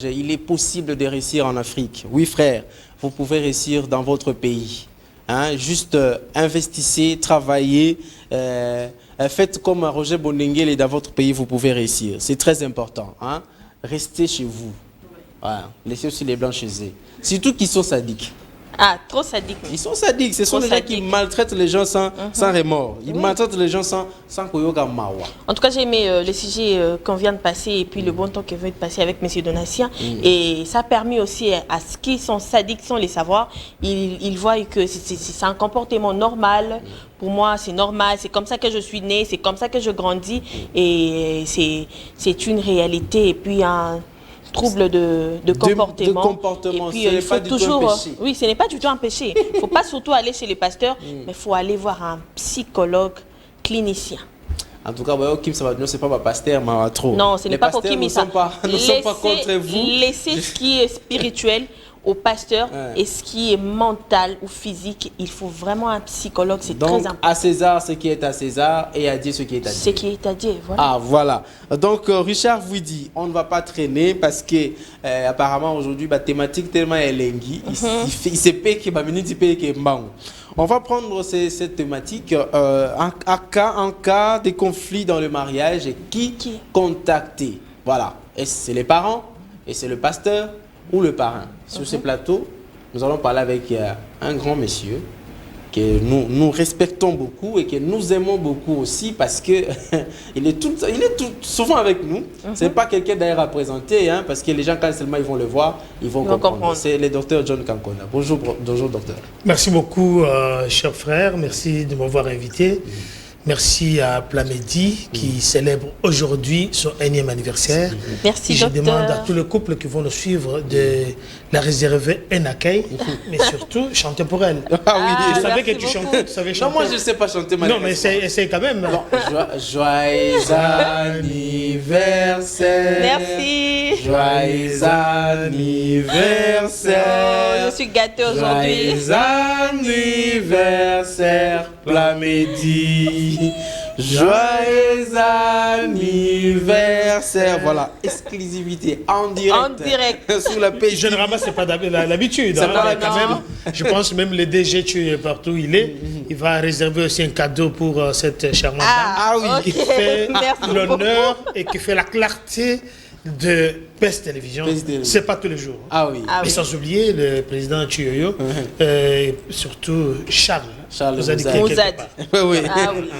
Il est possible de réussir en Afrique. Oui, frère, vous pouvez réussir dans votre pays. Hein? Juste investissez, travaillez, faites comme Roger Bonengel et dans votre pays, vous pouvez réussir. C'est très important. Hein? Restez chez vous. Voilà. Laissez aussi les blancs chez eux. Surtout qu'ils sont sadiques. Ah, trop sadiques. Ils sont sadiques. Ce sont les gens qui maltraitent les gens sans remords. Ils maltraitent les gens sans koyoga mawa. En tout cas, j'ai aimé les sujets qu'on vient de passer et puis le bon temps qu'on vient de passer avec M. Donatien. Et ça a permis aussi à ceux qui sont sadiques sans les savoir, ils voient que c'est un comportement normal. Pour moi, c'est normal. C'est comme ça que je suis née. C'est comme ça que je grandis. Et c'est une réalité. Et puis, un trouble de comportement. Et puis, il faut toujours. Oui, ce n'est pas du tout un péché. Il ne faut pas surtout aller chez les pasteurs, mais il faut aller voir un psychologue clinicien. En tout cas, Kim, ça va dire, c'est pas ma pasteur, mais trop. Non, ce n'est pas pour Kim, ça. Nous ne sommes pas contre vous. Laissez ce qui est spirituel au pasteur et ce qui est mental ou physique. Il faut vraiment un psychologue, c'est très important. À César ce qui est à César et à Dieu ce qui est à Dieu. Ce qui est à Dieu, voilà. Ah, voilà. Donc, Richard vous dit, on ne va pas traîner parce que apparemment aujourd'hui, la thématique tellement est lengui. Il se paye que minute, il paye que on va prendre cette thématique en cas de conflit dans le mariage et qui contacter. Voilà. Est-ce c'est les parents? Et c'est le pasteur ou le parrain? Sur ce plateau, nous allons parler avec un grand monsieur que nous respectons beaucoup et que nous aimons beaucoup aussi parce que il est souvent avec nous. Ce n'est pas quelqu'un d'ailleurs à présenter, hein, parce que les gens, quand seulement ils vont le voir, ils vont comprendre. C'est le docteur John Kankona. Bonjour, docteur. Merci beaucoup, cher frère. Merci de m'avoir invité. Merci à Plamedi qui célèbre aujourd'hui son 1e anniversaire. Merci, je docteur. demande à tous les couples qui vont nous suivre de la réserver un accueil, mais surtout chanter pour elle. Ah oui, je savais que tu chantais. Tu savais chanter. Non, moi je ne sais pas chanter. Non, mais essaye quand même. Bon, joyeux anniversaire. Merci. Joyeux anniversaire. Oh, je suis gâtée aujourd'hui. Joyeux anniversaire, Plamedi. Joyeux anniversaire. Voilà, exclusivité en direct. En direct. Sur la page. Généralement, c'est pas l'habitude. Hein, quand même, je pense même le DG, tu es partout où il est. Il va réserver aussi un cadeau pour cette charmante dame. Ah oui. Qui fait l'honneur et qui fait la clarté de PES Télévision. C'est pas tous les jours. Ah oui. Et sans oublier le président Chiyoyo, surtout Charles. Mouzadi. Oui. Ah oui.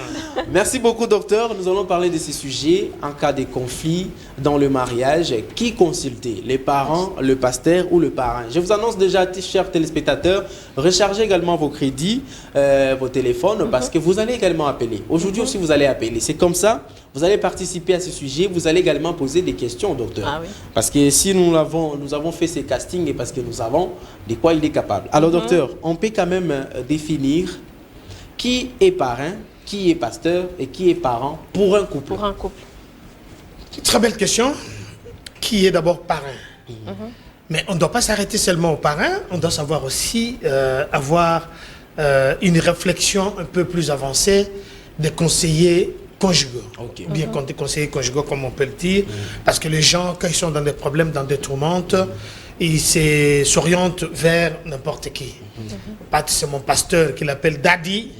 Merci beaucoup, docteur. Nous allons parler de ces sujets en cas de conflit dans le mariage. Qui consulter? Les parents, le pasteur ou le parrain? Je vous annonce déjà, chers téléspectateurs, rechargez également vos crédits, vos téléphones, parce que vous allez également appeler. Aujourd'hui aussi, vous allez appeler. C'est comme ça, vous allez participer à ce sujet. Vous allez également poser des questions au docteur. Ah oui. Parce que si nous avons fait ces castings et parce que nous savons de quoi il est capable. Alors, docteur, on peut quand même définir qui est parrain, qui est pasteur et qui est parent pour un couple. Pour un couple. Très belle question. Qui est d'abord parrain? Mais on ne doit pas s'arrêter seulement au parrain, on doit savoir aussi avoir une réflexion un peu plus avancée des conseillers conjugaux. Bien des conseillers conjugaux, comme on peut le dire, parce que les gens, quand ils sont dans des problèmes, dans des tourmentes, ils s'orientent vers n'importe qui. Pas c'est mon pasteur qui l'appelle Daddy,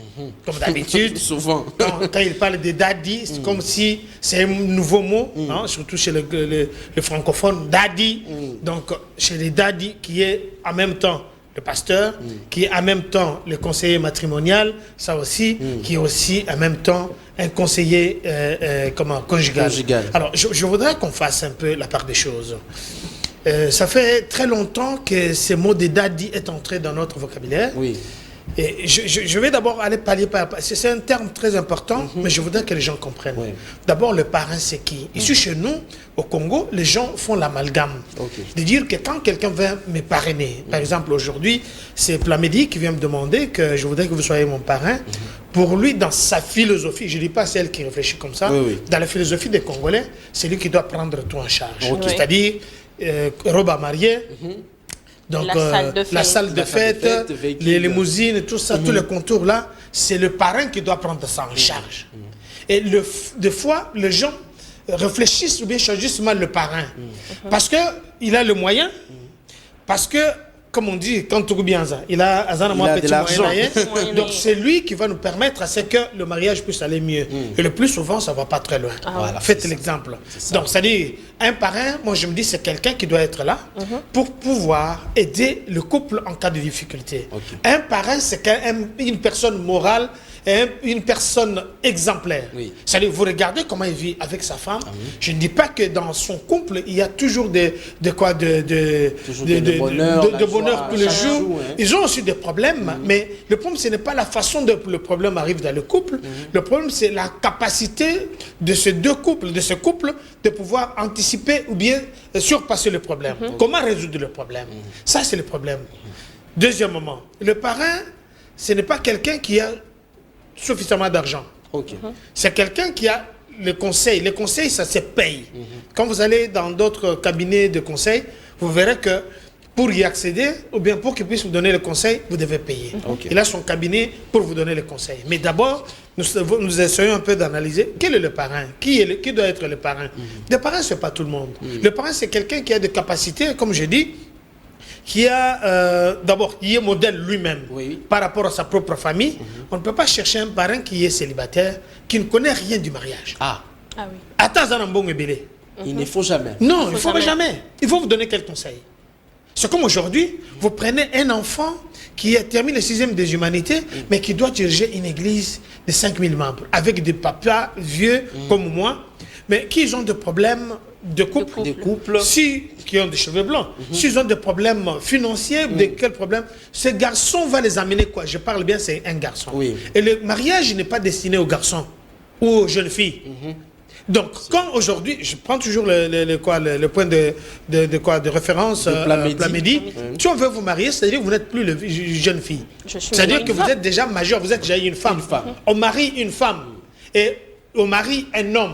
comme d'habitude. Souvent. Quand il parle de Daddy, c'est comme si c'est un nouveau mot, hein, surtout chez le francophone, Daddy. Donc, chez les Daddy, qui est en même temps le pasteur, qui est en même temps le conseiller matrimonial, ça aussi, qui est aussi en même temps un conseiller conjugal. Alors, je voudrais qu'on fasse un peu la part des choses. Ça fait très longtemps que ce mot de daddy est entré dans notre vocabulaire. Oui. Et je vais d'abord aller palier par palier. C'est un terme très important, mais je voudrais que les gens comprennent. Oui. D'abord, le parrain, c'est qui? Ici, chez nous, au Congo, les gens font l'amalgame. De dire que quand quelqu'un vient me parrainer, par exemple, aujourd'hui, c'est Plamedi qui vient me demander que je voudrais que vous soyez mon parrain. Pour lui, dans sa philosophie, je ne dis pas celle qui réfléchit comme ça, dans la philosophie des Congolais, c'est lui qui doit prendre tout en charge. C'est-à-dire, robe à marier, donc la salle de fête, les limousines, tout ça, tous les contours là, c'est le parrain qui doit prendre ça en charge. Et des fois, les gens réfléchissent ou bien choisissent mal le parrain. Parce qu'il a le moyen, parce que, comme on dit, quand tout bien ça, il a de l'argent. Donc c'est lui qui va nous permettre à ce que le mariage puisse aller mieux. Et le plus souvent, ça ne va pas très loin. Voilà, faites l'exemple. Donc, c'est-à-dire, un parrain, moi je me dis, c'est quelqu'un qui doit être là pour pouvoir aider le couple en cas de difficulté. Un parrain, c'est une personne morale et une personne exemplaire. C'est-à-dire, vous regardez comment il vit avec sa femme. Je ne dis pas que dans son couple, il y a toujours de bonheur tous les jours. Ils ont aussi des problèmes, mais le problème, ce n'est pas la façon dont le problème arrive dans le couple. Le problème, c'est la capacité de ces deux couples, de ce couple, de pouvoir anticiper ou bien surpasser le problème. Comment résoudre le problème? Ça, c'est le problème. Deuxièmement, le parrain, ce n'est pas quelqu'un qui a suffisamment d'argent. C'est quelqu'un qui a le conseil. Les conseils, ça se paye. Quand vous allez dans d'autres cabinets de conseil, vous verrez que pour y accéder, ou bien pour qu'il puisse vous donner le conseil, vous devez payer. Il a son cabinet pour vous donner le conseil. Mais d'abord, nous essayons un peu d'analyser quel est le parrain, qui doit être le parrain. Le parrain, ce n'est pas tout le monde. Le parrain, c'est quelqu'un qui a des capacités, comme je dis, qui a d'abord qui est modèle lui-même par rapport à sa propre famille. On ne peut pas chercher un parrain qui est célibataire, qui ne connaît rien du mariage. Attends, il ne faut jamais. Non, il ne faut jamais. Il faut vous donner quel conseil? C'est comme aujourd'hui, vous prenez un enfant qui termine le 6e des humanités, mais qui doit diriger une église de 5000 membres, avec des papas vieux comme moi, mais qui ont des problèmes de couple, qui ont des cheveux blancs, s'ils ont des problèmes financiers, de quels problèmes, ce garçon va les amener quoi? Je parle bien, c'est un garçon. Et le mariage n'est pas destiné aux garçons ou aux jeunes filles. Donc, quand aujourd'hui, je prends toujours le point de référence Plamedi, si on veut vous marier, c'est-à-dire que vous n'êtes plus une jeune fille. C'est-à-dire que vous êtes déjà majeur, vous êtes déjà une femme. On marie une femme et on marie un homme.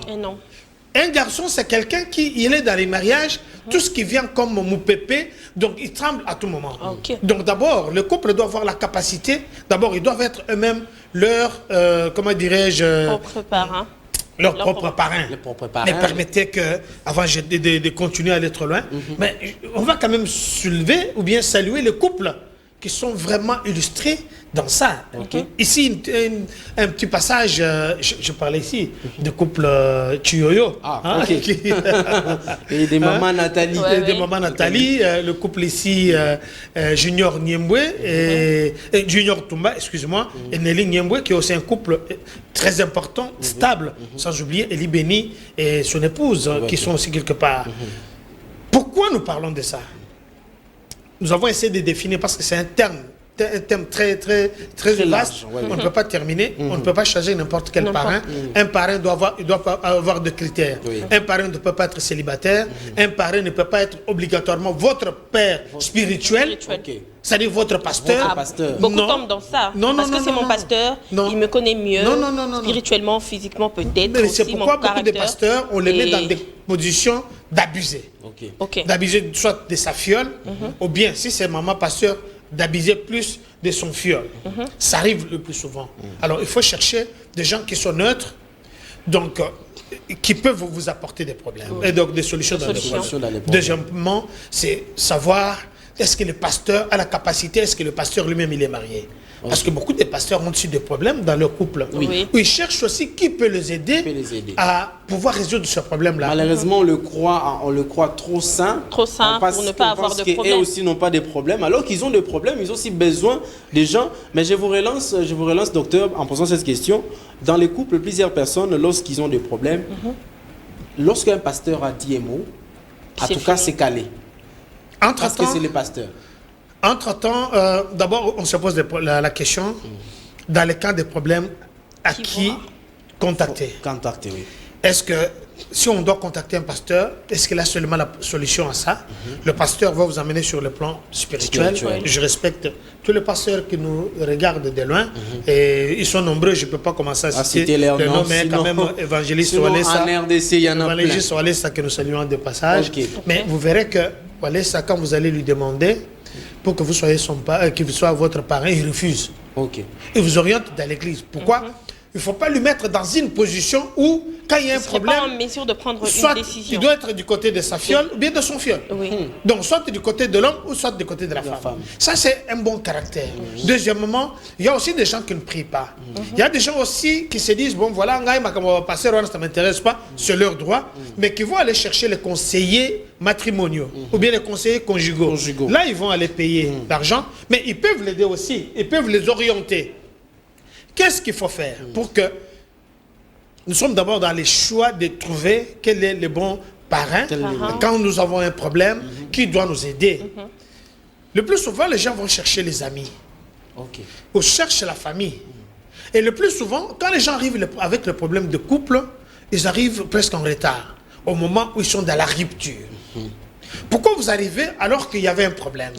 Un garçon, c'est quelqu'un qui est dans les mariages, tout ce qui vient comme moupépé, donc il tremble à tout moment. Donc d'abord, le couple doit avoir la capacité, d'abord ils doivent être eux-mêmes leur, comment dirais-je... propre parrain. Leur propre parrain. Mais permettez que, avant de continuer à aller trop loin, mais on va quand même soulever ou bien saluer les couples qui sont vraiment illustrés dans ça. Ici, un petit passage, je parlais ici de couple Chiyoyo. Et des mamans Nathalie. Des mamans Nathalie, le couple ici, Junior Niembwe, et Junior Tumba, excusez-moi, et Nelly Niembwe, qui est aussi un couple très important, stable, sans oublier Eli Beni et son épouse, qui sont aussi quelque part. Pourquoi nous parlons de ça? Nous avons essayé de définir, parce que c'est un thème très vaste. On ne peut pas terminer, on ne peut pas choisir n'importe quel parrain. Un parrain doit avoir des critères. Un parrain ne peut pas être célibataire. Un parrain ne peut pas être obligatoirement votre père spirituel. C'est-à-dire votre pasteur. Beaucoup tombent dans ça. Parce que c'est mon pasteur, il me connaît mieux, spirituellement, physiquement peut-être. Mais c'est pourquoi beaucoup de pasteurs, on les met dans des positions d'abuser. D'abuser soit de sa fiole, ou bien, si c'est maman pasteur, d'abuser plus de son fiole. Ça arrive le plus souvent. Alors, il faut chercher des gens qui sont neutres, donc qui peuvent vous apporter des problèmes, et donc des solutions dans les problèmes. Deuxièmement, c'est savoir... Est-ce que le pasteur a la capacité, est-ce que le pasteur lui-même il est marié? Parce que beaucoup de pasteurs ont aussi des problèmes dans leur couple. Ils cherchent aussi qui peut les aider à pouvoir résoudre ce problème-là. Malheureusement, on le croit trop sain. Trop sain pour ne pas avoir de problème. Eux aussi n'ont pas de problèmes. Alors qu'ils ont des problèmes, ils ont aussi besoin des gens. Mais je vous relance, docteur, en posant cette question. Dans les couples, plusieurs personnes, lorsqu'ils ont des problèmes, lorsqu'un pasteur a dit un mot, en tout cas, c'est calé. Parce que c'est les pasteurs. Entre-temps, d'abord, on se pose la question, dans le cas des problèmes, à qui contacter? Est-ce que, si on doit contacter un pasteur, est-ce qu'il a seulement la solution à ça? Le pasteur va vous amener sur le plan spirituel. Je respecte tous les pasteurs qui nous regardent de loin. Et ils sont nombreux, je ne peux pas commencer à citer le nom, mais quand même, évangéliste Walesa. En RDC, il y en a plein. Évangéliste Walesa que nous saluons de passage. Mais vous verrez que Walesa, quand vous allez lui demander pour que vous soyez votre parrain, il refuse. Il vous oriente dans l'église. Pourquoi? il ne faut pas lui mettre dans une position où, quand il y a un problème, pas en mesure de prendre soit une décision. il doit être du côté de sa fiole ou bien de son fiole. Oui. Donc, soit du côté de l'homme ou soit du côté de la femme. Ça, c'est un bon caractère. Deuxièmement, il y a aussi des gens qui ne prient pas. Il y a des gens aussi qui se disent, bon, voilà, on va passer, ça ne m'intéresse pas, c'est leur droit, mais qui vont aller chercher les conseillers matrimoniaux ou bien les conseillers conjugaux. Là, ils vont aller payer l'argent, mais ils peuvent l'aider aussi, ils peuvent les orienter. Qu'est-ce qu'il faut faire pour que... Nous sommes d'abord dans les choix de trouver quel est le bon parrain. Quand nous avons un problème, qui doit nous aider. Le plus souvent, les gens vont chercher les amis. Ou cherchent la famille. Et le plus souvent, quand les gens arrivent avec le problème de couple, ils arrivent presque en retard, au moment où ils sont dans la rupture. Pourquoi vous arrivez alors qu'il y avait un problème?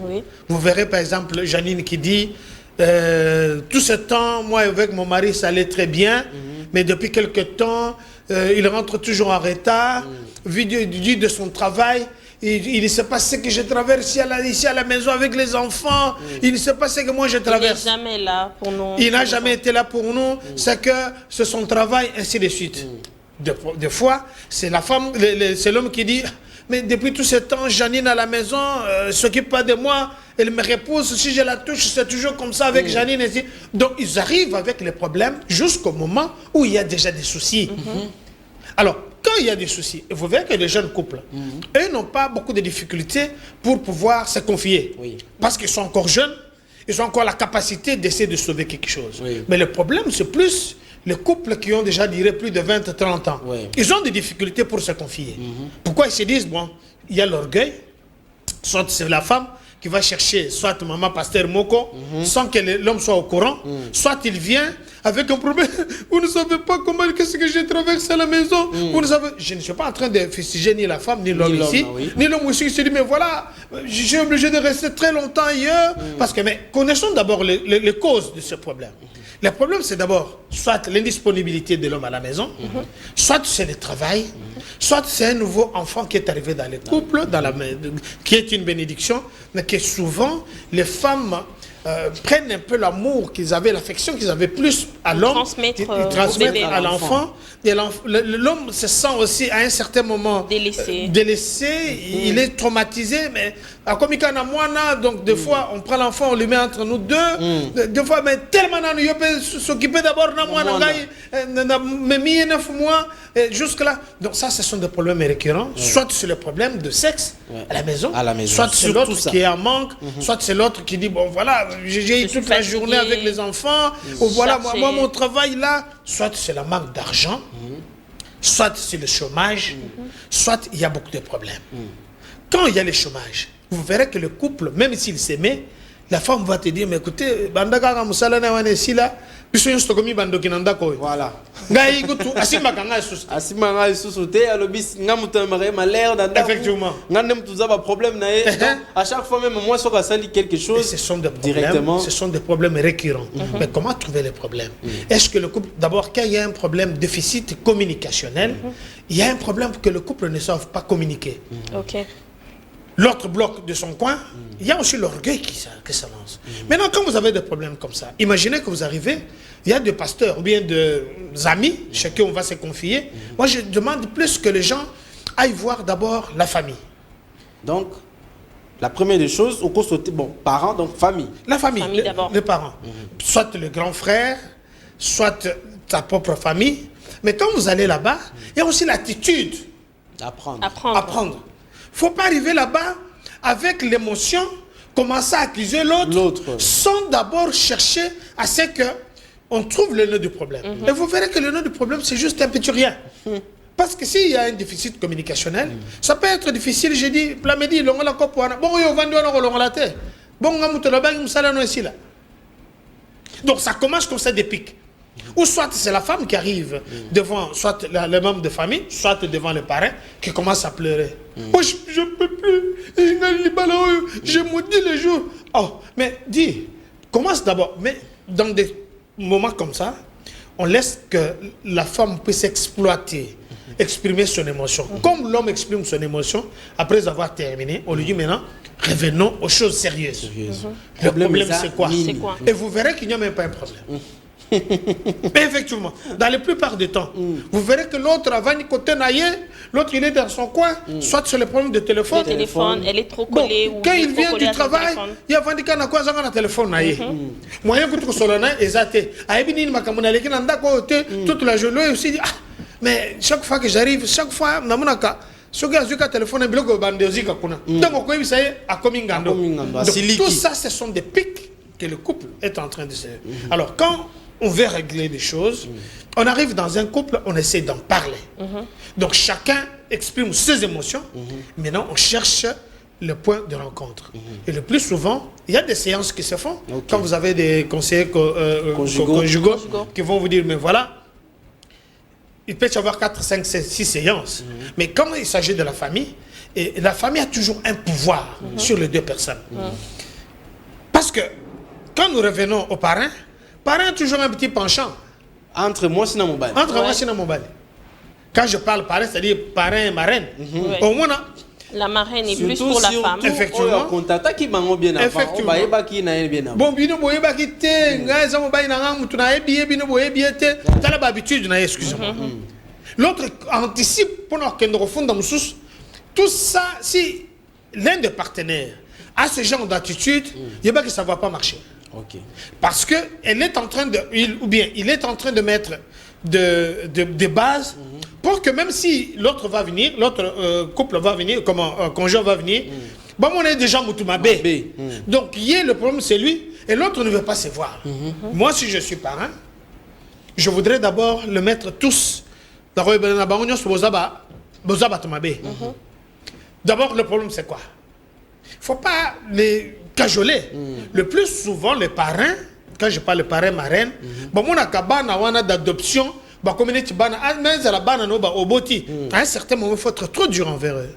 Vous verrez par exemple Janine qui dit tout ce temps, moi avec mon mari ça allait très bien, mais depuis quelque temps il rentre toujours en retard, vu de son travail. Il ne sait pas ce que je traverse ici à la maison avec les enfants. Il ne sait pas ce que moi je traverse. Il n'est jamais là pour nous. Il n'a jamais été là pour nous. C'est que c'est son travail, ainsi de suite. Des fois, c'est la femme, c'est l'homme qui dit, mais depuis tout ce temps, Janine à la maison ne s'occupe pas de moi. Elle me repousse. Si je la touche, c'est toujours comme ça avec Janine. Donc, ils arrivent avec les problèmes jusqu'au moment où il y a déjà des soucis. Alors, quand il y a des soucis, vous verrez que les jeunes couples, eux n'ont pas beaucoup de difficultés pour pouvoir se confier. Parce qu'ils sont encore jeunes, ils ont encore la capacité d'essayer de sauver quelque chose. Mais le problème, c'est plus les couples qui ont déjà duré plus de 20-30 ans. Ils ont des difficultés pour se confier. Pourquoi ils se disent, bon, il y a l'orgueil, soit c'est la femme qui va chercher soit maman pasteur Moko, sans que l'homme soit au courant, soit il vient avec un problème. Vous ne savez pas comment, qu'est-ce que j'ai traversé à la maison. Vous ne savez, je ne suis pas en train de fustiger ni la femme, ni l'homme ici, ni l'homme aussi qui se dit, mais voilà, je suis obligé de rester très longtemps ailleurs. Parce que, mais connaissons d'abord les causes de ce problème. Le problème, c'est d'abord soit l'indisponibilité de l'homme à la maison, soit c'est le travail, soit c'est un nouveau enfant qui est arrivé dans le couple, qui est une bénédiction, mais que souvent, les femmes prennent un peu l'amour qu'ils avaient, l'affection qu'ils avaient plus à l'homme, ils transmettent à l'enfant. L'homme se sent aussi à un certain moment délaissé, il est traumatisé, mais comme il y a moi, donc des fois on prend l'enfant, on le met entre nous deux, des fois mais tellement il peut s'occuper d'abord de moi, mais mis 9 mois jusque là. Donc ça, ce sont des problèmes récurrents, soit c'est le problème de sexe à la maison, soit c'est l'autre qui est en manque, soit c'est l'autre qui dit bon voilà, j'ai eu toute la journée avec les enfants, ou voilà moi mon travail là, soit c'est la manque d'argent, soit c'est le chômage, soit il y a beaucoup de problèmes. Quand il y a le chômage, vous verrez que le couple, même s'il s'aimait, la femme va te dire, mais écoutez, bandaka musala na wane sila, biso yosto komi bando kinanda ko. Voilà. Ngai gutu asima kanga susu. Asima ngai susu te alobis ngamuto mare malheur danda. Effectivement. Ngandem tuza ba problème na à chaque fois même moi soka sali quelque chose. Ce sont des problèmes directement. Ce sont des problèmes récurrents. Mais comment trouver les problèmes? Est-ce que le couple, d'abord quand il y a un problème déficit communicationnel, il y a un problème que le couple ne savent pas communiquer. OK. L'autre bloc de son coin, il y a aussi l'orgueil qui s'avance. Maintenant, quand vous avez des problèmes comme ça, imaginez que vous arrivez, il y a des pasteurs ou bien des amis chez qui on va se confier. Moi, je demande plus que les gens aillent voir d'abord la famille. Donc, la première des choses, au cours de bon, parents, donc famille. La famille les parents. Soit le grand frère, soit ta propre famille. Mais quand vous allez là-bas, il y a aussi l'attitude d'apprendre. Il ne faut pas arriver là-bas avec l'émotion, commencer à accuser l'autre, sans d'abord chercher à ce qu'on trouve le nœud du problème. Et vous verrez que le nœud du problème, c'est juste un petit rien. Parce que s'il y a un déficit communicationnel, ça peut être difficile, j'ai dit, Plamedi, l'on a la cope, bon, on va la terre. Bon, donc ça commence comme ça des pics. Ou soit c'est la femme qui arrive devant soit le membre de famille, soit devant le parrain qui commence à pleurer. Oh, je ne peux plus. Je maudis les jours. Oh, mais dis, commence d'abord. Mais dans des moments comme ça, on laisse que la femme puisse exploiter, exprimer son émotion. Comme l'homme exprime son émotion, après avoir terminé, on lui dit maintenant, revenons aux choses sérieuses. Le problème, c'est quoi? Et vous verrez qu'il n'y a même pas un problème. Effectivement, dans la plupart du temps, vous verrez que l'autre va du côté naïe, l'autre il est dans son coin, soit sur les problèmes de téléphone. Le téléphone, elle est trop collée. Bon, quand il vient du travail, il y a vendu qu'on a quoi dans le téléphone naïe. Moyen que tu sois là, exacté. Aïbini makamuna qui n'a pas toute la journée aussi. Mais chaque fois que j'arrive, chaque fois, namunaka. Ce gars a téléphone et bloque au bandéosi kakuna. Donc on ça à Komingando. Tout ça, ce sont des pics que le couple est en train de se. Alors quand on veut régler les choses, on arrive dans un couple, on essaie d'en parler. Donc chacun exprime ses émotions. Maintenant, on cherche le point de rencontre. Et le plus souvent, il y a des séances qui se font. Quand vous avez des conseillers conjugaux qui vont vous dire, mais voilà, il peut y avoir 4, 5, 6 séances. Mais quand il s'agit de la famille, et la famille a toujours un pouvoir sur les deux personnes. Parce que quand nous revenons aux parents a toujours un petit penchant. Entre moi, c'est mon bal. Entre moi, c'est mon bal. Quand je parle parrain, c'est-à-dire parrain et marraine. Au moins, la marraine est plus pour la femme. Effectivement. Bon, bino boye ba ki te, nga za mo ba ina nga mutu na ebi bino boye bi te, tala ba habitude na excusez-moi. L'autre anticipe pour nous qu'elle refonde dans sous. Tout ça, si l'un des partenaires a ce genre d'attitude, il y a que ça va pas marcher. Parce que elle est en train de, il est en train de mettre des bases pour que même si l'autre va venir, l'autre couple va venir, conjoint va venir, bon, on est déjà Moutoumabé. Donc, le problème, c'est lui, et l'autre ne veut pas se voir. Moi, si je suis parent, je voudrais d'abord le mettre tous. D'abord, le problème, c'est quoi? Il ne faut pas les cajoler. Le plus souvent, les parrains, quand je parle de parrain, marraine, bon, on a cabane d'adoption. À un certain moment, il faut être trop dur envers eux.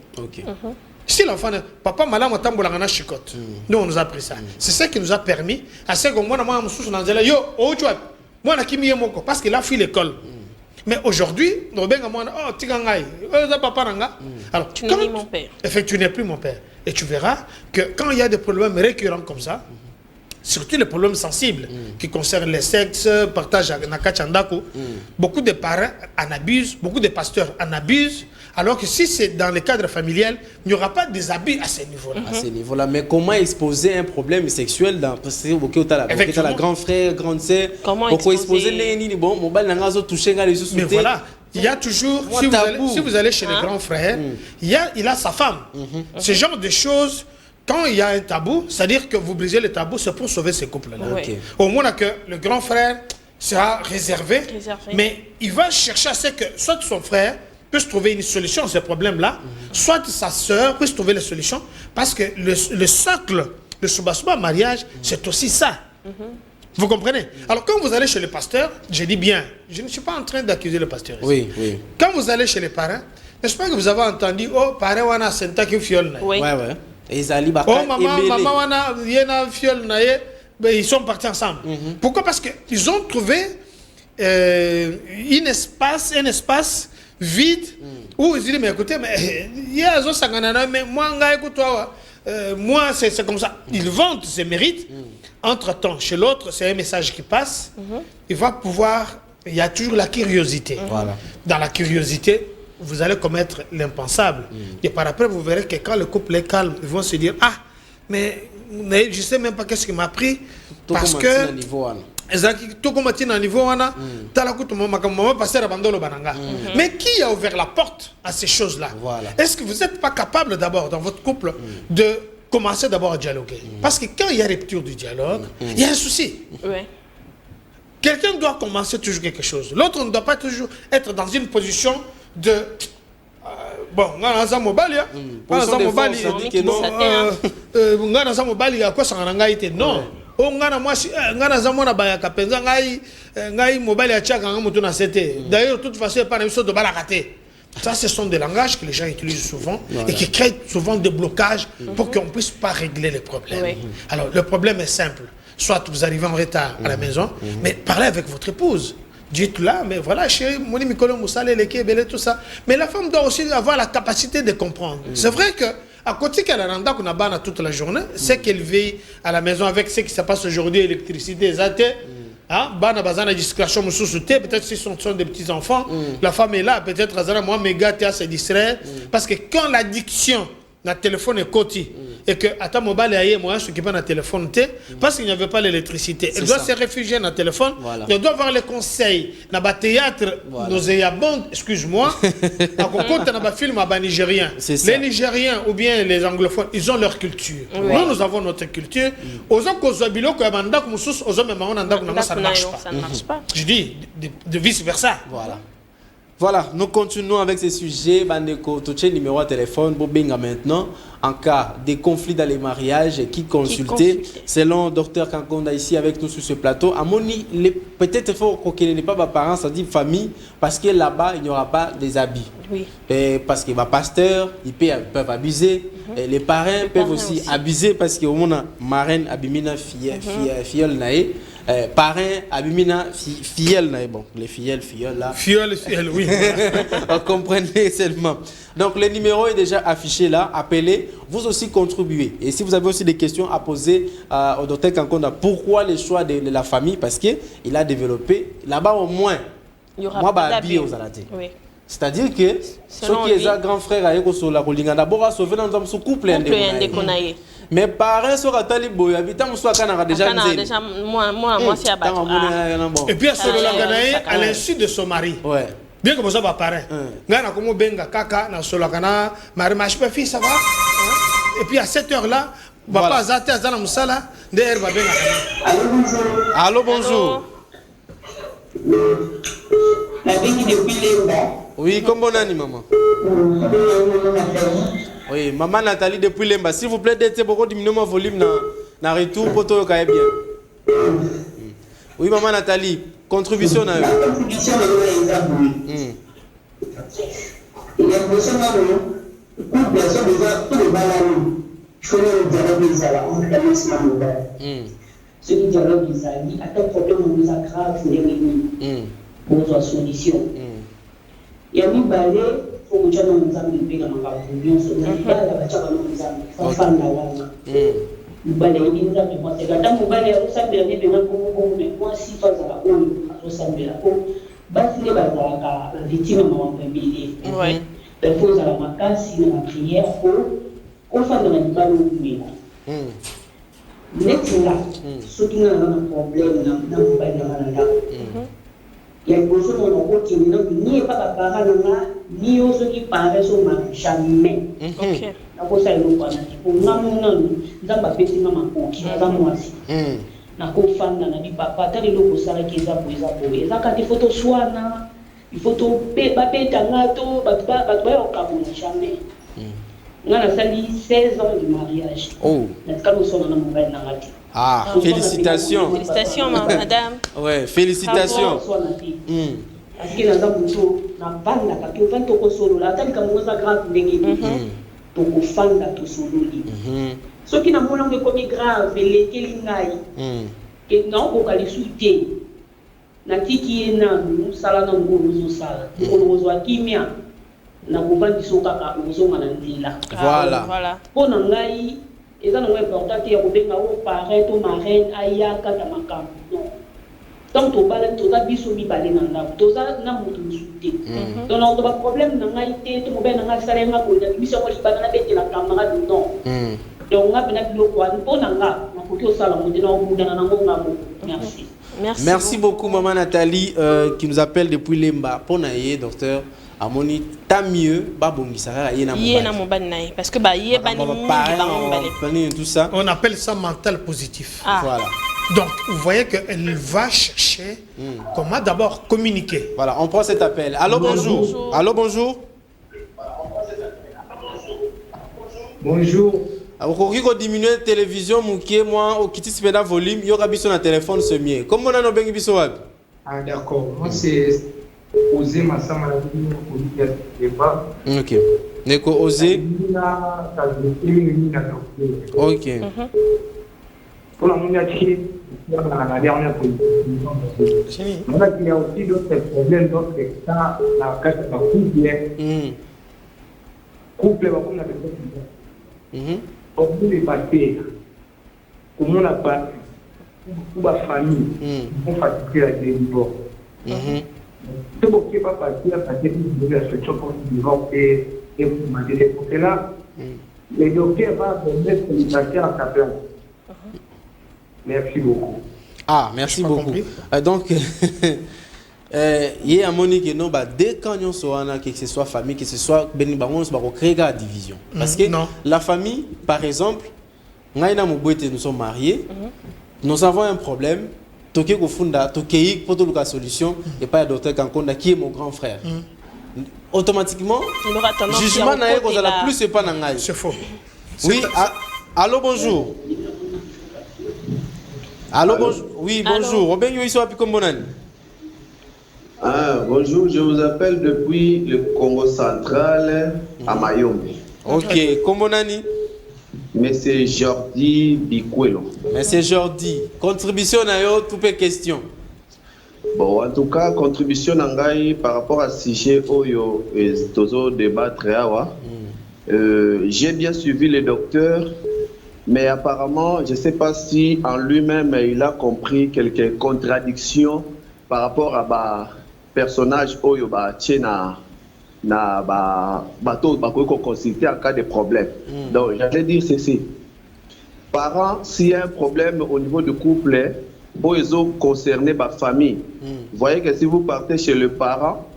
Si l'enfant, papa, madame, chicote. Nous, on nous a appris ça. C'est ça qui nous a permis, à ce que moi, parce qu'il a fui l'école. Mais aujourd'hui, alors, tu n'es plus mon père. Effectivement, tu n'es plus mon père. Et tu verras que quand il y a des problèmes récurrents comme ça, surtout les problèmes sensibles qui concernent les sexes, partage à Nakachandako, beaucoup de parents en abusent, beaucoup de pasteurs en abusent, alors que si c'est dans le cadre familial, il n'y aura pas des abus à ce niveau-là. À ce niveau-là. Mais comment exposer un problème sexuel dans la grand frère, grande sœur? Comment exposer mais voilà. Il y a toujours, si vous allez chez les grands frères, il a sa femme. Ce genre de choses. Quand il y a un tabou, c'est-à-dire que vous brisez le tabou, c'est pour sauver ces couples-là. Au moins que le grand frère sera réservé, mais il va chercher à ce que soit son frère puisse trouver une solution à ce problème-là, soit sa sœur puisse trouver la solution, parce que le socle, le soubasouba mariage, c'est aussi ça. Vous comprenez? Alors quand vous allez chez le pasteur, je dis bien, je ne suis pas en train d'accuser le pasteur. Oui. Quand vous allez chez les parents, n'est-ce pas que vous avez entendu, oh, parents, on a senta qui fiole. Oui. Et oh maman, ils sont partis ensemble. Pourquoi? Parce qu'ils ont trouvé un espace vide où ils disent mais écoutez, mais moi c'est comme ça. Ils vantent ses mérites. Entre-temps, chez l'autre, c'est un message qui passe. Il va pouvoir, il y a toujours la curiosité. Dans la curiosité, vous allez commettre l'impensable. Et par après, vous verrez que quand le couple est calme, ils vont se dire, ah, mais je ne sais même pas qu'est-ce qui m'a pris. Parce que... Mais qui a ouvert la porte à ces choses-là? Est-ce que vous n'êtes pas capable d'abord, dans votre couple, de commencer d'abord à dialoguer? Parce que quand il y a rupture du dialogue, il y a un souci. Quelqu'un doit commencer toujours quelque chose. L'autre ne doit pas toujours être dans une position de... bon, on a un mobile, non. D'ailleurs, de toute façon, pas une sorte de balagaté. Ça, ce sont des langages que les gens utilisent souvent et qui créent souvent des blocages pour qu'on ne puisse pas régler les problèmes. Alors, le problème est simple. Soit vous arrivez en retard à la maison, mais parlez avec votre épouse. Dites là, mais voilà, chérie, Moni Mikolo Moussale, Leke, tout ça. Mais la femme doit aussi avoir la capacité de comprendre. C'est vrai que à côté qu'elle a rendu qu'on a banné toute la journée, c'est qu'elle vit à la maison avec ce qui se passe aujourd'hui, électricité, hein, bana bazana discrétion peut-être si ce sont des petits enfants, la femme est là, peut-être azana moi mes gars se distraire parce que quand l'addiction na téléphone est côté et que attends mobile aye moi ce qui pas na téléphone parce qu'il n'y avait pas l'électricité, elle doit se réfugier dans le téléphone, elle doit avoir les conseils na ba théâtre nauséabond, excuse-moi, na kokota na ba film ba nigérien. Les Nigériens ou bien les anglophones, ils ont leur culture. Nous avons notre culture. Aux cause biloko ya banda ko mususu ozo même on anda ko ça ne marche pas. Je dis de vice versa. Voilà, nous continuons avec ces sujets. Bandeko, touche numéro de téléphone, Bobenga maintenant. En cas de conflits dans les mariages, qui consulter. Selon Dr Kankonda ici avec nous sur ce plateau, à Moni, peut-être il faut qu'il n'y ait pas de parents, ça dit famille, parce que là-bas, il n'y aura pas des habits. Oui. Et parce que les pasteurs, ils peuvent abuser. Et les parrains peuvent aussi abuser parce que au moins, marraine abimina filleul nae. Parrain abimina filleul nae. Bon, les filleuls là. Filleul, oui. Vous comprenez seulement. Donc le numéro est déjà affiché là. Appelez, vous aussi contribuez. Et si vous avez aussi des questions à poser au docteur Kankonda, pourquoi le choix de la famille? Parce qu'il a développé là-bas au moins. Il y aura pas d'habits aux aladins. Oui. C'est-à-dire que ceux qui sont grands frères à Ekosola, d'abord à sauver dans un couple. Mais parents sont à Talibo, habitant soit Canada déjà. Moi c'est à battre. Et puis à l'insu de son mari. Ouais. Bien que ça va parrain. Ngana comme benga kaka na solakana, mari marche pas fille ça va. Et puis à cette heure-là, papa azate azana musala, derrière va benga. Allô bonjour. Oui, comment on a maman? Oui, maman Nathalie depuis Lemba. S'il vous plaît, d'être beaucoup diminuer mon volume na retour pour tout le cas bien. Oui, maman Nathalie, contribution à eux. Ce qui dialogue des amis, à quel problème on nous aggrave les réunis pour la solution. Il y a mis balai pour que nous avons une paix dans la réunion, on n'a pas la bâtard dans nos amis, faut faire la wanga. Nous balai, il nous a demandé, quand nous balai, on s'est bien bien comme moi, si toi ça va, on s'est bien là. Basi les bazar, la victime m'a envoyé. Il faut à la macasse, il a prière pour qu'on fasse dans la balai. Maintenant, ceux qui ont un problème dans le bail de la il y a beaucoup de gens qui n'y pas de parents, ni ceux qui paraissent au mari, jamais. Donc, ça est le point. Pour nous, nous avons fait des mamans qui sont à moi aussi. Nous avons fait des papas, nous avons fait des photos, nous avons fait des photos, des photos, jamais. Nous avons fait 16 ans de mariage. Nous sommes dans ah, félicitations. Félicitations, madame. Ouais, félicitations. Parce que nous avons ceux qui n'ont pas commis grave, les Kelingaï, et non, pour les soutenir. Nati qui est là, nous salons nous sala, nous sommes kimia, nous pouvons dire soka nous sommes là. Voilà. Pour nous et ça nous est important qu'il y ait des parents, des marraines, ayaka, tamakam. Non. Donc, tu as des bisous qui balent dans la tu as des soucis. Donc, on a un problème, on a été, tu as un salaire, on a une mission qui va dans la caméra du non. Donc, on a bien dit au coin, on a merci. Merci beaucoup, maman Nathalie, qui nous appelle depuis Lemba. Pour naïe, docteur. Amoni, tant mieux, parce que tout ça. On appelle ça mental positif. Voilà. Donc, vous voyez qu'elle va chercher comment d'abord communiquer. Voilà, on prend cet appel. Allô, bonjour. Allô, bonjour. Bonjour. Alors, quand on diminue la télévision, moi, au quitte ce volume, il y aura besoin d'un téléphone semi. Comment on a bien besoin? Ah, d'accord. Moi, c'est Osé Massama la vie au ok. Neko Osé. Ok. Pour la mondialité, la dernière politique. Il y a aussi d'autres problèmes, d'autres cas, la carte de couple. Couple, on a des on peut les passer. Comment on a pas pour la famille, on fatigué avec les divorces. C'est bon, qui n'est pas parti à passer une réflexion pour le divorce et pour m'aider. Pour cela, les docteurs vont mettre les affaires à sa place. Merci beaucoup. Ah, merci beaucoup. Donc, il y a Monique, non, dès quand on soit que ce soit famille, que ce soit Beni Bangon, on va créer la division. Parce que la famille, par exemple, nous sommes mariés, nous avons un problème, toke ko funda toke pour trouver la solution et pas le docteur Kankonda qui est mon grand frère. Automatiquement, jugement n'a pas la plus c'est pas nangai. C'est faux. Oui, allô bonjour. Allô bonjour. Oui, bonjour. Robin Yoiso api kombonani. Ah, bonjour, je vous appelle depuis le Congo central à Mayombe. Ok, kombonani. Monsieur Jordi Bikwelo. Monsieur Jordi, contribution à yo, toutes les questions. Bon, en tout cas, contribution nangai par rapport à sujet Oyo et Tozo débattre awa. J'ai bien suivi le docteur, mais apparemment, je ne sais pas si en lui-même il a compris quelques contradictions par rapport à personnage Oyo Tchena. Na bateau consulter en cas de problème. Donc j'allais dire ceci. Parents, s'il y a un problème au niveau du couple, ils ont concerné ma famille. Vous voyez que si vous partez chez le parent,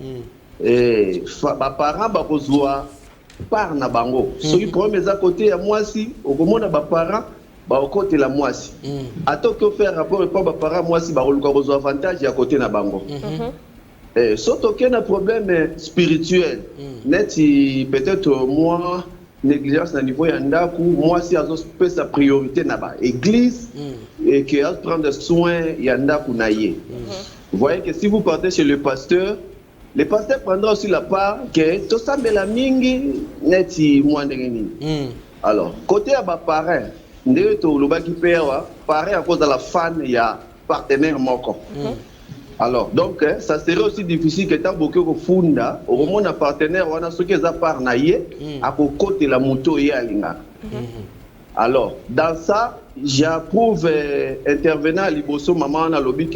parent va besoin par na bango. Ceux qui prennent à côté à moi si au moment de parent au côté la moi si. Attends que faire rapport pas parent moi si besoin avantage à côté na bango. Surtout qu'il y a un problème spirituel, peut-être moi, négligence à niveau yandaku, moi si j'ai sa priorité là-bas, église, et qui a prendre soin yandaku naïe. Vous voyez que si vous partez chez le pasteur prendra aussi la part que tout ça mais la mingi neti moi ndengeni. Alors côté à parent, ndé to loba ki pewa, parent à cause de la fan ya partenaire moko. Alors, donc, ça serait aussi difficile que tant que vous funda, au moment d'un partenaire, on a ce qui est à part naïe, à côté la moto et à l'inga. Alors, dans ça, j'approuve intervenant à Liboso, maman, on a lobby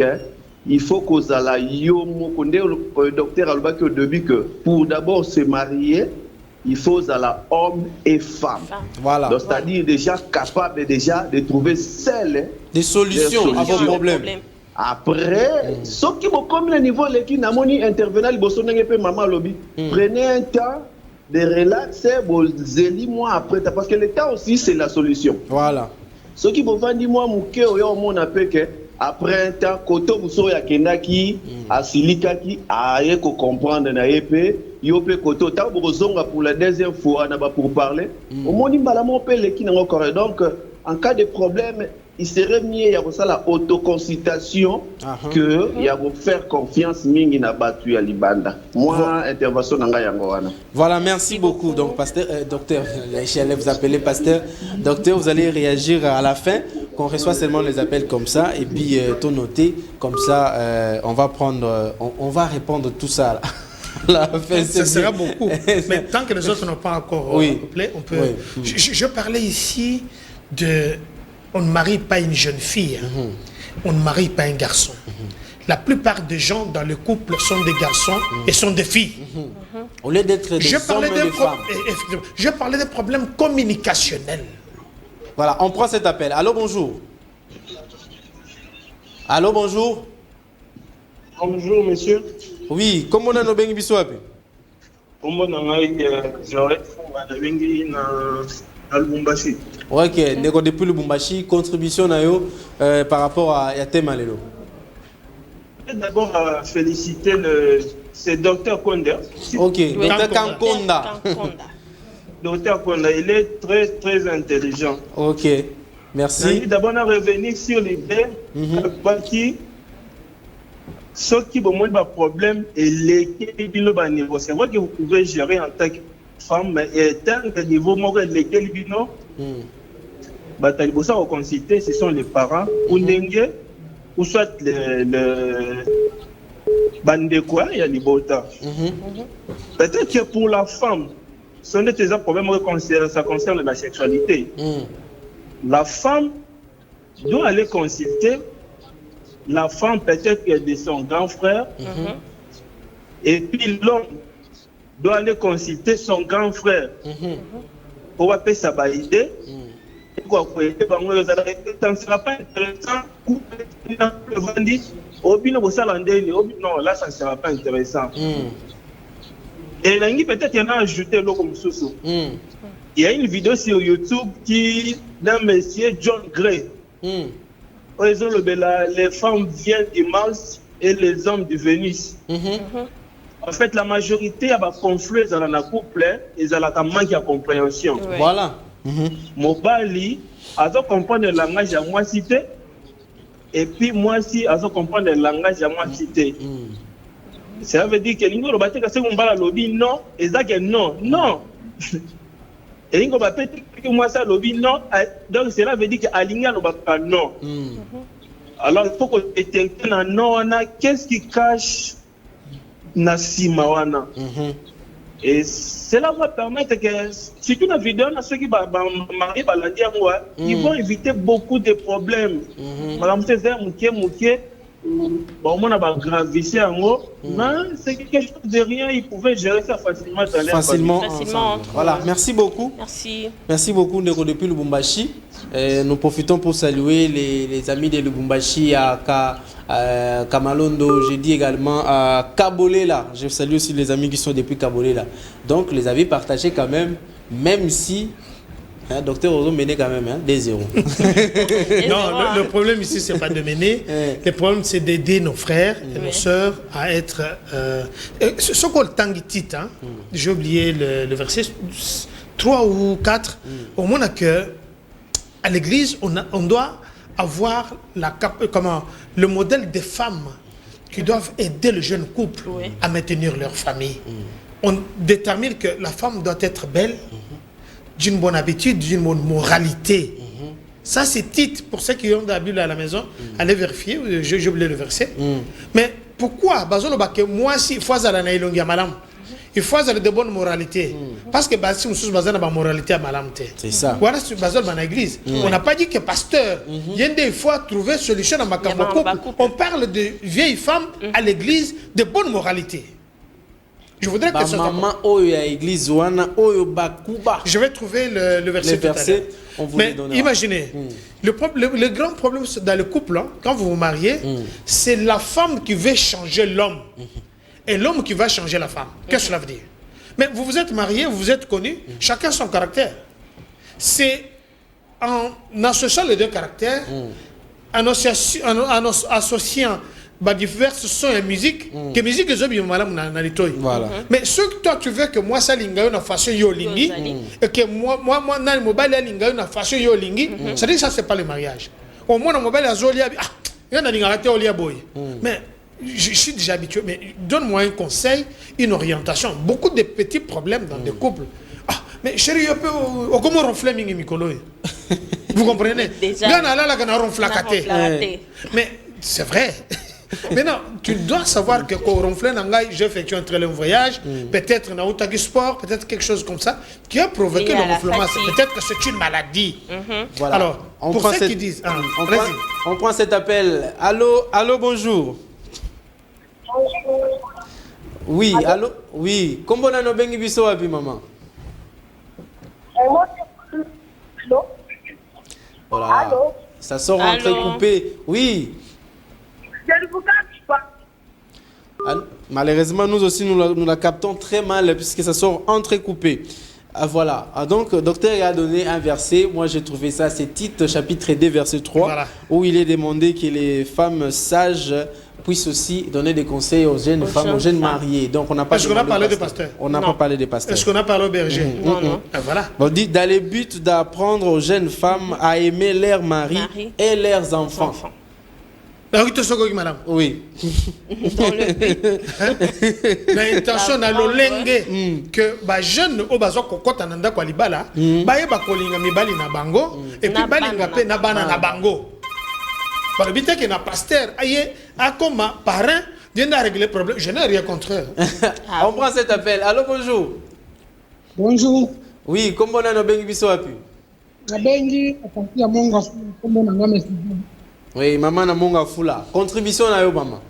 il faut que vous ayez le docteur Alobaki au début que pour d'abord se marier, il faut homme et femme. Voilà. Donc, c'est-à-dire déjà capable déjà de trouver celles des solutions à vos problèmes. Après, ce qui me comme le niveau qui n'a pas intervenant, maman lobby. Prenez un temps de relaxer, moi après, parce que le temps aussi c'est la solution. Voilà. Ce qui me vend moi mouké on appelle que après un temps, koto muso ya kendaki, asilikaki, aye ko comprendre na yepe, yope koto ta bozonga pour la deuxième fois na ba pour parler. Au moins ni balamo pe le qui n'a encore donc en cas de problème il serait mieux y avoir la autoconsultation que y avoir faire confiance mingi na batu ya libanda. Moi intervention nanga yango wana. Voilà, merci beaucoup. Donc pasteur docteur, j'allais vous appeler pasteur. Docteur, vous allez réagir à la fin qu'on reçoit seulement les appels comme ça et puis tout noter comme ça on va prendre on va répondre tout ça. La fin, ça sera beaucoup. Mais tant que les autres n'ont pas encore appelé, on peut je parlais ici de on ne marie pas une jeune fille, on ne marie pas un garçon. La plupart des gens dans le couple sont des garçons et sont des filles. Au lieu d'être des hommes et des femmes. Je parlais des problèmes communicationnels. Voilà, on prend cet appel. Allô, bonjour. Allô, bonjour. Bonjour, monsieur. Oui, comment on a nos bengi biswapi? Comment on a j'aurais fait à Lubumbashi. Ok, depuis Lubumbashi, contribution par rapport à Yatem Alelo. D'abord, féliciter c'est Dr Konda. Ok, Dr Kankonda. Dr Konda, il est très très intelligent. Ok, merci. D'abord, on a revenu sur l'idée partie ce qui vous montre un problème et lesquels niveau. C'est vrai que vous pouvez gérer en tant que femme, mais tant que niveau lesquels bino, au consulter, ce sont les parents ou dengue ou soit le bandekwa et libota. Peut-être que pour la femme, ce n'est pas un problème ça concerne la sexualité. La femme doit aller consulter la femme peut-être de son grand frère, et puis l'homme doit aller consulter son grand frère pour appeler sa idée. Ça ne sera pas intéressant. Non, là, ça ne sera pas intéressant. Et là, peut-être qu'il y en a ajouté l'eau comme sous. Il y a une vidéo sur YouTube d'un monsieur John Gray. Les femmes viennent du Mars et les hommes du Vénus. En fait, la majorité a conflit dans le couple, ils ont un manque de compréhension. Voilà. Mobali, ils comprendre le langage à moi cité, et puis moi aussi, ils comprendre le langage à moi cité. Ça veut dire que l'ingénieur le bâtiment, c'est qu'on va lobby non, et ça que non, non. Et l'ingénieur va peut-être que moi ça lobby non, donc cela veut dire qu'aligner le bâtiment non. Alors il faut qu'on détecte un non, qu'est-ce qui cache Nassimawana. Et cela va permettre que, si tu as une vidéo, ceux qui vont marier, ils vont éviter beaucoup de problèmes. Madame Césaire, on a gravissé en haut, mais c'est quelque chose de rien, ils pouvaient gérer ça facilement. Facilement. Voilà, merci beaucoup. Merci beaucoup, Ndeko, depuis Lubumbashi. Nous profitons pour saluer les amis de Lubumbashi à Kamalondo, je dis également à Kabolela. Je salue aussi les amis qui sont depuis Kabolela. Donc, les avis partagés quand même si docteur Ozo mené quand même des zéros. Non, le problème ici, c'est pas de mener. Le problème, c'est d'aider nos frères et nos sœurs à être... ce qu'on tangue titre, j'ai oublié le verset 3 ou 4. Au moins que à l'église, on doit avoir le modèle des femmes qui doivent aider le jeune couple à maintenir leur famille. On détermine que la femme doit être belle, d'une bonne habitude, d'une bonne moralité. Ça, c'est titre pour ceux qui ont de la Bible à la maison. Allez vérifier, j'ai oublié le verset. Mais pourquoi moi, si il faut il faut avoir de bonnes moralités. Parce que si nous avons une moralité à malam, c'est ça. Voilà, c'est dans l'église. On n'a pas dit que pasteur, il faut trouver solution à ma couple. On parle de vieilles femmes à l'église de bonne moralité. Je voudrais que ce soit... Je vais trouver le verset. Mais imaginez, le grand problème dans le couple, quand vous vous mariez, c'est la femme qui veut changer l'homme. Et l'homme qui va changer la femme. Qu'est-ce que cela veut dire? Mais vous vous êtes mariés, vous vous êtes connus, chacun son caractère. C'est en associant les deux caractères, en associant diverses sons et musique, que musique est bien madame voilà. Mais ce que toi tu veux que moi ça linga une façon yo lingi et que moi na mobile linga une façon yo lingi, ça dit ça c'est pas le mariage. Au moins mobile azolia il y en a linga te olia boy. Mais je suis déjà habitué, mais donne-moi un conseil, une orientation. Beaucoup de petits problèmes dans des couples. Mais chérie, comment ronfler mingi mikolo? Vous comprenez? Mais c'est vrai. Maintenant, tu dois savoir que quand on ronfle, j'effectue un très long voyage, peut-être un outagi sport, peut-être quelque chose comme ça, qui a provoqué le ronflement. Peut-être que c'est une maladie. Voilà. Alors, pour ceux qui disent... on prend cet appel. Allô, bonjour. Oui, allô? Oui. Comment on a bengi biso api, maman? Voilà. Allô? Ça sort entrecoupé. Oui. Je ne vous capte pas. Malheureusement, nous aussi, nous la captons très mal puisque ça sort entrecoupé. Voilà. Donc, le docteur a donné un verset. Moi, j'ai trouvé ça, c'est Tite, chapitre 2, verset 3, voilà, où il est demandé que les femmes sages puissent aussi donner des conseils aux jeunes femmes, aux jeunes mariés. Donc, on n'a pas parlé de pasteur. On n'a pas parlé des pasteurs. Est-ce qu'on a parlé au berger? Non. Voilà. On dit dans le but d'apprendre aux jeunes femmes à aimer leurs maris et leurs enfants. Madame. Oui. Dans le but. L'intention na lolenge que ba jeune o bazo kokota nanda kwa libala ba yeba kolinga mibali na bango et puis balinga pe na bana na bango. Ba le but que na pasteur aye a comme parrain vient de régler le problème. Je n'ai rien contre eux. On prend cet appel. Allô, bonjour. Bonjour. Oui, comment on a nos bengi biso apu? Na bengi atanti ya monga comment na ngame. Oui, maman na monga fula. Contribution na yo maman.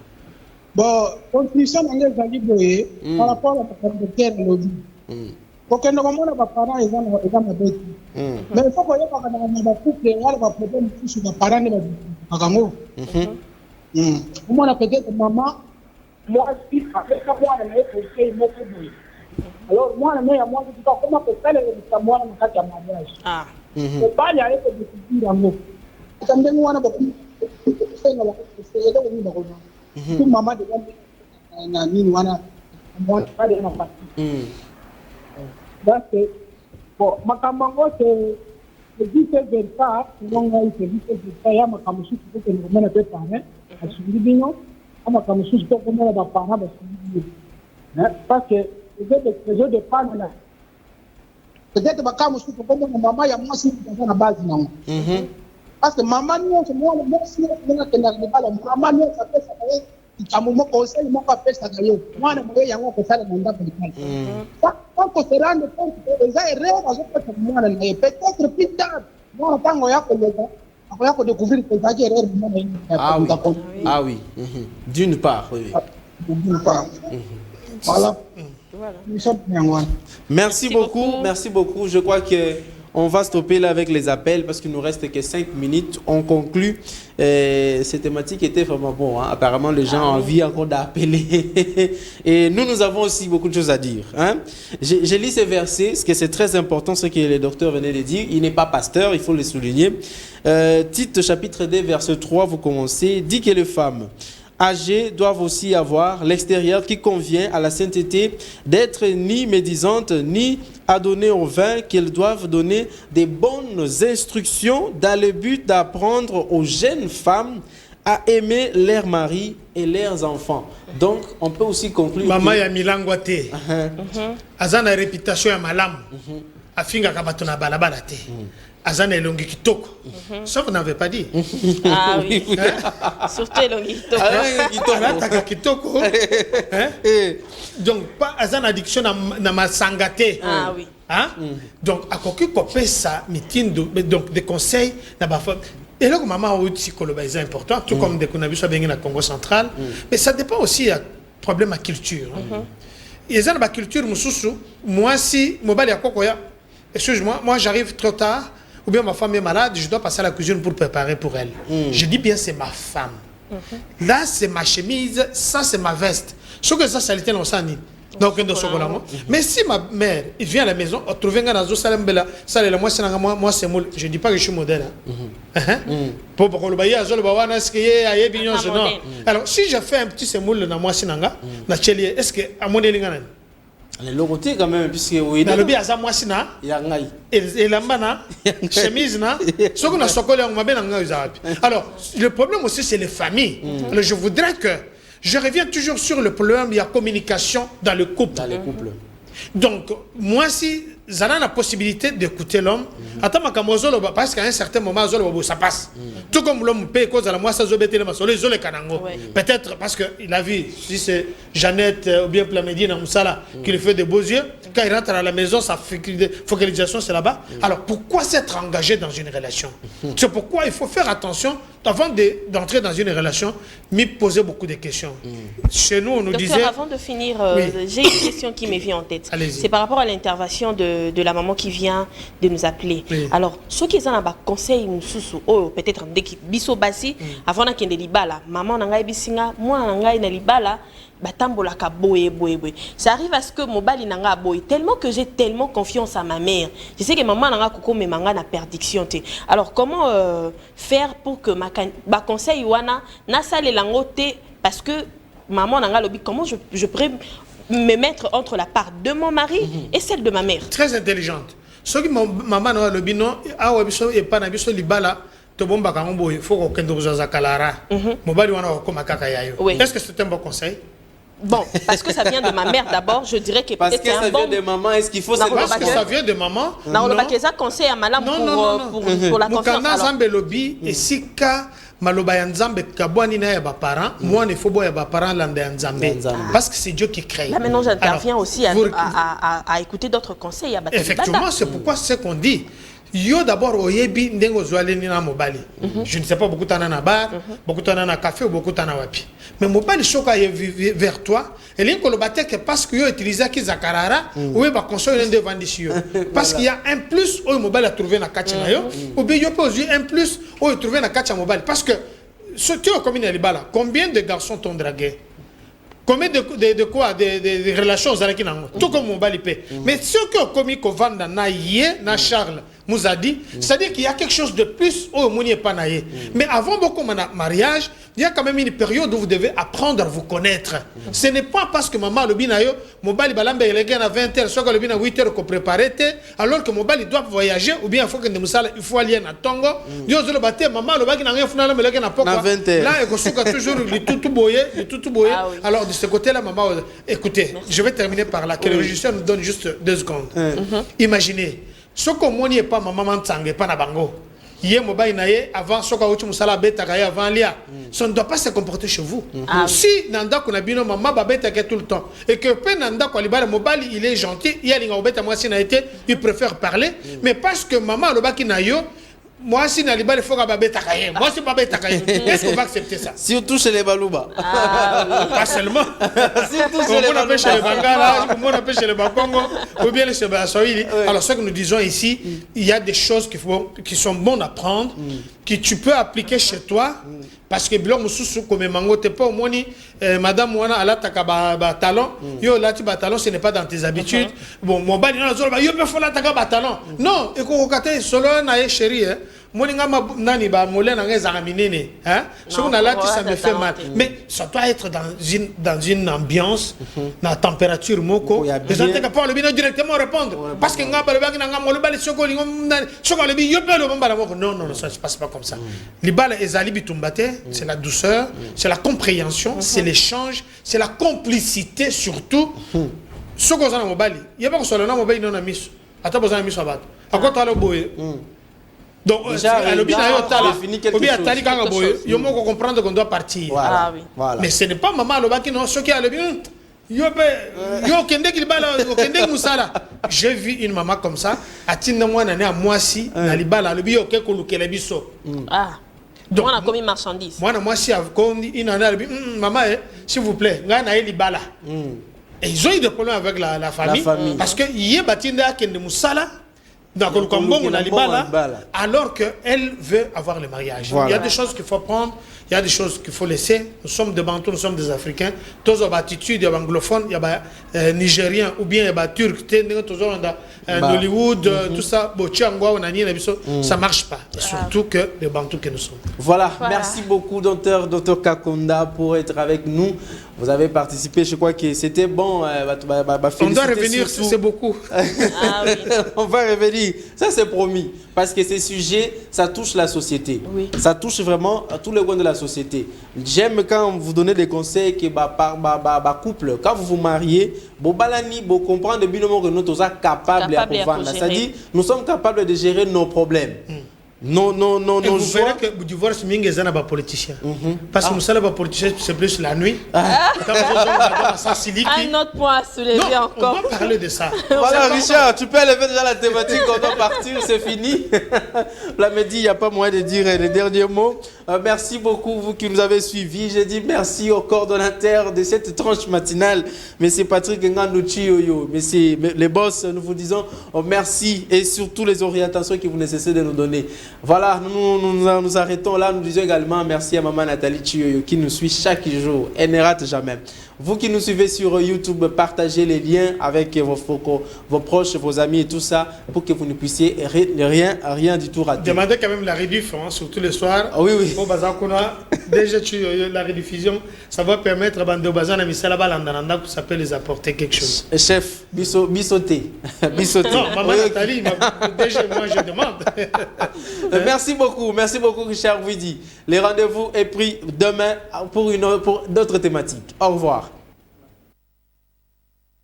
Bon, contribution na les alibé par rapport à la docteur lobby. Pour que nous comprenions les parents ils ont bête. Mais il faut que les parents na couple wala ba problème sur les parents ne ba kango. Moi na peut-être maman moi si avec moi na pour que moi pour. Alors moi na moi je dis comment peut faire le moi na kati ya mariage. Ah. Ko ba ya ile décider ngo. Tambe mwana ba maman de na nini wana mwana pale na pati. Donc bon makambo c'est dit que ça ngonga c'est dit que ça ya makambo shi que nous mena pe parler a suivi bino makambo shi que comme ba parler ba suivi. Parce que les jeux de parler là peut-être makambo shi comme maman ya moi si na base na. Parce que maman nous c'est moi si on a que la maman nous ça fait ça à mon conseil mon papa ça gagne moi na moyo yango ko sala nda ko ça quand on se rend compte que les erreurs à ce que moi na peut-être plus tard moi tango yako leka ako découvrir que ça erreur ah oui d'une part oui d'une part voilà merci beaucoup je crois que on va stopper là avec les appels parce qu'il nous reste que 5 minutes. On conclut. Cette thématique était vraiment bon. Hein. Apparemment, les gens ont envie encore d'appeler. Et nous avons aussi beaucoup de choses à dire. Hein. J'ai lu ces versets, ce que c'est très important, ce que le docteur venait de dire. Il n'est pas pasteur, il faut le souligner. Tite chapitre 2, verset 3, vous commencez. Dit que les femmes âgées doivent aussi avoir l'extérieur qui convient à la sainteté, d'être ni médisantes, ni adonnées au vin, qu'elles doivent donner des bonnes instructions dans le but d'apprendre aux jeunes femmes à aimer leurs maris et leurs enfants. Donc, on peut aussi conclure... Maman ya milangwate. Azana réputation ya malam. Afinga kabatona balabala te. Azana elongi kitoko. Ça, vous n'avez pas dit. Ah oui. Surtout elongi kitoko. Kitoko. Donc, pas Azana addiction na masangate. Ah oui. Hein? Donc, à quoi qu'on ça, donc des conseils, et là, maman a psychologue, c'est important, tout comme dès qu'on a vu ça bien dans le Congo central, mais ça dépend aussi du problème de culture. Et ça, la culture, moi, si, excuse-moi, moi j'arrive trop tard, ou bien ma femme est malade, je dois passer à la cuisine pour préparer pour elle. Je dis bien, c'est ma femme. Là, c'est ma chemise, ça, c'est ma veste. Ce que ça l'était dans ça, donc, mais si ma mère il vient à la maison, trouver un azo salembela, moi c'est moi, je dis pas que je suis modèle. Pour le bailler azo le bawana est-ce que y bignon non. Alors si je fais un petit semoule dans moi sinanga, na chelier, est-ce que à mon élingana les logotés quand même puisque oui dans le bi aza moi sina ya ngai et lambana chemise na ce qu'on a sokole on m'a bien ngai uzapi. Alors le problème aussi c'est les familles. Alors je voudrais que je reviens toujours sur le problème de la communication dans le couple. Dans les couples. Donc, moi, si j'ai la possibilité d'écouter l'homme, parce qu'à un certain moment, ça passe. Tout comme l'homme paye cause à la moi, ça peut-être parce qu'il a vu, si c'est Jeannette ou bien Plamédine Moussala qui lui fait des beaux yeux, quand il rentre à la maison, sa focalisation c'est là-bas. Alors, pourquoi s'être engagé dans une relation? C'est pourquoi il faut faire attention avant d'entrer dans une relation, me poser beaucoup de questions. Chez nous, on nous disait... Avant de finir, j'ai une question qui me vient en tête. C'est par rapport à l'intervention de la maman qui vient de nous appeler. Alors, ceux qui ont un conseil, peut-être dès qu'ils biso basi, avant qu'il y ait des libala, maman n'a pas bisinga, moi n'a pas libala, batambolaka boye. Ça arrive à ce que mon bali n'a pas boye tellement que j'ai tellement confiance à ma mère. Je sais que maman n'a pas coco mais maman n'a perdiction. Alors, comment faire pour que ma conseil wana na sale langote parce que maman n'a pas lobby, comment je pourrais me mettre entre la part de mon mari et celle de ma mère. Très intelligente. Ce qui maman n'a lobby non, et pas na biso libala, to bomba kambo il faut qu'on doit zakalara. Mobali wana comme kaka yayo. Est-ce que c'est un bon conseil? Bon, parce que ça vient de ma mère d'abord, je dirais que parce que ça vient de maman, est-ce qu'il faut parce que ça vient de maman? Non, ça conseil à madame pour la confiance. Mukanda zambe lobby et sika maloba ya nzambe kabwani na ya ba parents, moi il faut boya ba parents lande ya nzambe parce que c'est Dieu qui crée. Là maintenant j'interviens aussi à écouter d'autres conseils à effectivement, c'est pourquoi c'est qu'on dit Yo d'abord oyebi ndengo zoaleni na mobali. Je ne sais pas beaucoup t'en na bar, beaucoup t'en na café ou beaucoup t'en wapi. Mais mobali choka vers toi, et l'inko le batte que parce que yo utilisé ki zakarara, ou ba console de vendisio. Parce qu'il y a un plus au mobile à trouver na kachi na yo, ou bien yo peut aussi un plus au trouver na kachi mobile parce que ce qui est comme il là, combien de garçons t'ont dragué? Combien de quoi de relations avec tout comme mon balipé. Mais ce qui ont commis qu'on vend dans na Charles nous a dit, c'est-à-dire qu'il y a quelque chose de plus au Mounier Panaye. Mais avant beaucoup de mariage, il y a quand même une période où vous devez apprendre à vous connaître. Ce n'est pas parce que maman le binayo, mon bali balambe il est à 20h, soit que le bina 8h qu'on prépare, alors que mon bali doit voyager, ou bien il faut aller à Tongo. Dieu le bâté, maman le bagi n'a rien fait, mais le n'a pas. Là, il toujours tout boyé. Alors de ce côté-là, maman, écoutez, je vais terminer par là, que le régisseur nous donne juste 2 secondes. Imaginez. Ce qu'on n'est pas maman tangé pas na bango. Hier mobile naie avant ce qu'on a eu musala bête avant lia. Ça ne doit pas se comporter chez vous. Si nanda qu'on a bien maman babette tout le temps et que pe nanda qu'on libère mobile il est gentil, il y a l'inga bête moi si n'a été il préfère parler, mais parce que maman le baki nayo moi, si Naliba, il faut que moi, c'est pas bête. Est-ce qu'on va accepter ça? Surtout chez les Balouba. Pas seulement. Surtout chez les Balouba. Chez les Bangala, on appelle chez les Bakongo, ou bien chez les Bassoïli. Alors, ce que nous disons ici, il y a des choses qui sont bonnes à prendre, que tu peux appliquer chez toi. Parce que Bilon Moussou, comme Mango, t'es pas au moins, Madame Wana, elle a ta talon. Yo, là, tu talon, ce n'est pas dans tes habitudes. Bon, mon bal, yo, peux faire ta talon. Non, et qu'on regarde, solo, naïe, chérie, hein. Moi, nani ba molé nangé zaraminene, hein. Ce qu'on a là, ça me fait mal. Mais ça doit être dans une ambiance, dans la température moko. Les gens ne pas le bien directement répondre. Parce que nga ba le bag nga molé bal soko lingo soko le bi yo pe le bamba non non ça se passe pas comme ça. Les balles ezali bitumbate, c'est la douceur, c'est la compréhension, c'est l'échange, c'est la complicité surtout. Soko za na mobali, yeba ko solo na mobali non na miso. Ata boza na miso abat. Akota le boye. Donc, il faut comprendre qu'on doit partir. Voilà. Voilà. Mais ce n'est pas maman le baki non, ce qui a le bien. J'ai vu une maman comme ça. Moi si, donc, on a commis marchandise. Moi si, maman, s'il vous plaît, et ils ont eu des problèmes avec la famille. Parce que y a batinda qui ne musala. Alors qu'elle veut avoir le mariage. Voilà. Il y a des choses qu'il faut prendre, il y a des choses qu'il faut laisser. Nous sommes des Bantous, nous sommes des Africains. Tous ont attitude, il y a des anglophones, il y a des Nigériens ou bien il y a des Turcs, Hollywood, tout ça. Ça ne marche pas. Et surtout que les Bantous que nous sommes. Voilà. Merci beaucoup, docteur Kakonda, pour être avec nous. Vous avez participé, je crois que c'était bon. On doit revenir, c'est beaucoup. Oui. On va revenir, ça c'est promis. Parce que ces sujets, ça touche la société. Oui. Ça touche vraiment à tous les coins de la société. J'aime quand vous donnez des conseils que couple, quand vous vous mariez, vous comprenez que nous sommes capables de vendre. C'est-à-dire, nous sommes capables de gérer nos problèmes. Non. Vous verrez que le divorce, c'est un politicien. Parce que nous sommes politiciens, c'est plus la nuit. Un autre point à soulever encore. On va parler de ça. Voilà, Richard, tu peux élever déjà la thématique, on doit partir, c'est fini. La midi, il n'y a pas moyen de dire les derniers mots. Merci beaucoup, vous qui nous avez suivis. J'ai dit merci au coordonnateur de cette tranche matinale, M. Patrick Ngandouchi Oyo. Les boss, nous vous disons merci et surtout les orientations que vous ne cessez de nous donner. Voilà, nous arrêtons là. Nous disons également merci à Maman Nathalie Chioyo qui nous suit chaque jour. Elle ne rate jamais. Vous qui nous suivez sur YouTube, partagez les liens avec vos proches, vos amis et tout ça pour que vous ne puissiez rien du tout rater. Demandez quand même la rediffusion, surtout le soir. Ah, oui. Déjà, la rediffusion, ça va permettre à Bande Bazan à Missala Balandananda que ça peut les apporter quelque chose. Chef, bissoté. Non, Maman Nathalie, déjà, moi je demande. Merci beaucoup, Richard Widi. Les rendez-vous est pris demain pour d'autres thématiques. Au revoir.